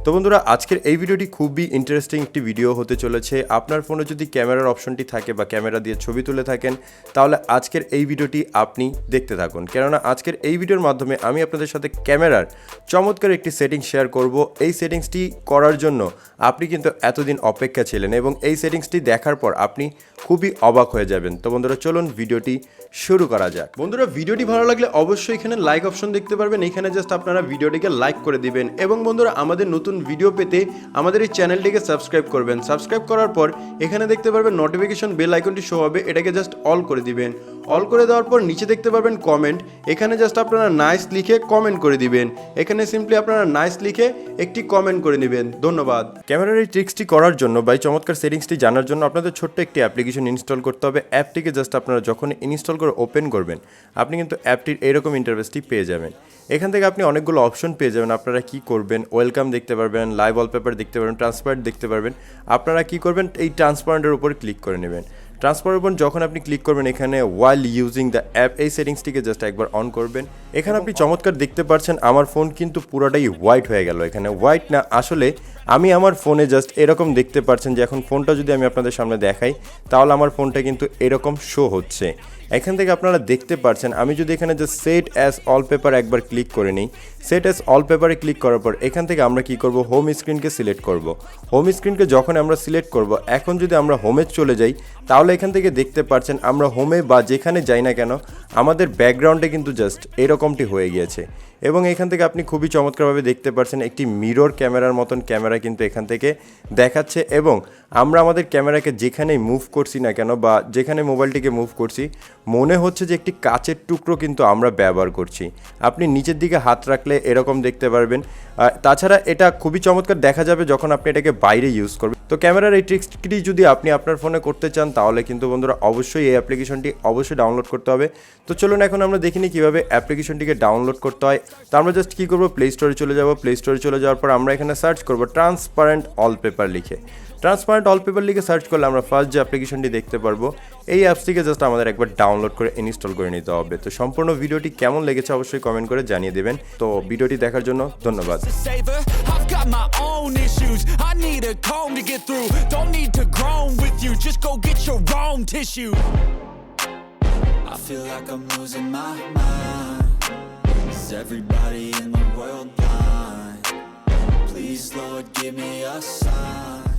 তো বন্ধুরা আজকের এই ভিডিওটি খুবই ইন্টারেস্টিং একটি ভিডিও হতে চলেছে। আপনার ফোনে যদি ক্যামেরার অপশনটি থাকে বা ক্যামেরা দিয়ে ছবি তুলে থাকেন তাহলে আজকের এই ভিডিওটি আপনি দেখতে থাকুন, কেননা আজকের এই ভিডিওর মাধ্যমে আমি আপনাদের সাথে ক্যামেরার চমৎকার একটি সেটিংস শেয়ার করব। এই সেটিংসটি করার জন্য আপনি কিন্তু এতদিন অপেক্ষা ছিলেন এবং এই সেটিংসটি দেখার পর আপনি খুবই অবাক হয়ে যাবেন। তো বন্ধুরা চলুন ভিডিওটি শুরু করা যাক। বন্ধুরা ভিডিওটি ভালো লাগলে অবশ্যই এখানে লাইক অপশন দেখতে পারবেন, এখানে জাস্ট আপনারা ভিডিওটিকে লাইক করে দিবেন এবং বন্ধুরা আমাদের নতুন ভিডিও পেতে আমাদের এই চ্যানেলটিকে সাবস্ক্রাইব করবেন। সাবস্ক্রাইব করার পর এখানে দেখতে পারবেন নোটিফিকেশন বেল আইকনটি শো হবে, এটাকে জাস্ট অল করে দিবেন। অল করে দেওয়ার পর নিচে দেখতে পারবেন কমেন্ট, এখানে জাস্ট আপনারা নাইস লিখে কমেন্ট করে দিবেন। এখানে সিম্পলি আপনারা নাইস লিখে একটি কমেন্ট করে নেবেন। ধন্যবাদ। ক্যামেরার এই ট্রিক্সটি করার জন্য বা চমৎকার সেটিংসটি জানার জন্য আপনাদের ছোট্ট একটি অ্যাপ্লিকেশন ইনস্টল করতে হবে। অ্যাপটিকে জাস্ট আপনারা যখন ইনস্টল করে ওপেন করবেন আপনি কিন্তু অ্যাপটির এরকম ইন্টারফেসটি পেয়ে যাবেন। এখান থেকে আপনি অনেকগুলো অপশন পেয়ে যাবেন। আপনারা কি করবেন, ওয়েলকাম দেখতে পারবেন, লাইভ ওয়ালপেপার দেখতে পারবেন, ট্রান্সপারেন্ট দেখতে পারবেন। আপনারা কি করবেন, এই ট্রান্সপারেন্টের উপর ক্লিক করে নেবেন। ট্রান্সপারেন্টের উপর যখন আপনি ক্লিক করবেন এখানে ওয়াইল ইউজিং দ্য অ্যাপ এই সেটিংসটিকে জাস্ট একবার অন করবেন। এখানে আপনি চমৎকার দেখতে পাচ্ছেন আমার ফোন কিন্তু পুরোটাই হোয়াইট হয়ে গেল। এখানে হোয়াইট না, আসলে আমি আমার ফোনে জাস্ট এরকম দেখতে পাচ্ছেন যে এখন ফোনটা যদি আমি আপনাদের সামনে দেখাই তাহলে আমার ফোনটা কিন্তু এরকম শো হচ্ছে। এখান থেকে আপনারা দেখতে পাচ্ছেন আমি যদি এখানে যে সেট অ্যাজ ওয়ালপেপার একবার ক্লিক করে নিই, সেট অ্যাজ ওয়ালপেপারে ক্লিক করার পর এখান থেকে আমরা কি করব, হোম স্ক্রিনকে সিলেক্ট করব। হোম স্ক্রিনকে যখন আমরা সিলেক্ট করব, এখন যদি আমরা হোমে চলে যাই তাহলে এখান থেকে দেখতে পাচ্ছেন আমরা হোমে বা যেখানে যাই না কেন আমাদের ব্যাকগ্রাউন্ডে কিন্তু জাস্ট এরকমটি হয়ে গিয়েছে এবং এখান থেকে আপনি খুবই চমৎকারভাবে দেখতে পাচ্ছেন একটি মিরর ক্যামেরার মতন ক্যামেরা কিন্তু এখান থেকে দেখাচ্ছে এবং আমরা আমাদের ক্যামেরাকে যেখানেই মুভ করছি না কেন বা যেখানে মোবাইলটিকে মুভ করছি মনে হচ্ছে যে একটি কাচের টুকরো কিন্তু আমরা ব্যবহার করছি। আপনি নিচের দিকে হাত রাখলে এরকম দেখতে পারবেন। তাছাড়া এটা খুবই চমৎকার দেখা যাবে যখন আপনি এটাকে বাইরে ইউজ করবেন। তো ক্যামেরার এই ট্রিক্সটি যদি আপনি আপনার ফোনে করতে চান তাহলে কিন্তু বন্ধুরা অবশ্যই এই অ্যাপ্লিকেশনটি অবশ্যই ডাউনলোড করতে হবে। তো চলুন এখন আমরা দেখিনি কীভাবে অ্যাপ্লিকেশনটিকে ডাউনলোড করতে হয়। তো আমরা জাস্ট কী করবো, প্লে স্টোরে চলে যাব। প্লে স্টোরে চলে যাওয়ার পর আমরা এখানে সার্চ করবো ট্রান্সপারেন্ট ওয়ালপেপার লিখে। ট্রান্সপারেন্ট ওয়ালপেপার লিখে সার্চ করলে আমরা ফার্স্ট যে অ্যাপ্লিকেশনটি দেখতে পারবো এই অ্যাপসটিকে জাস্ট আমাদের একবার ডাউনলোড করে ইনস্টল করে নিতে হবে। তো সম্পূর্ণ ভিডিওটি কেমন লেগেছে অবশ্যই কমেন্ট করে জানিয়ে দেবেন। তো ভিডিওটি দেখার জন্য ধন্যবাদ। I feel like I'm losing my mind. Is everybody in the world blind? Please, Lord, give me a sign.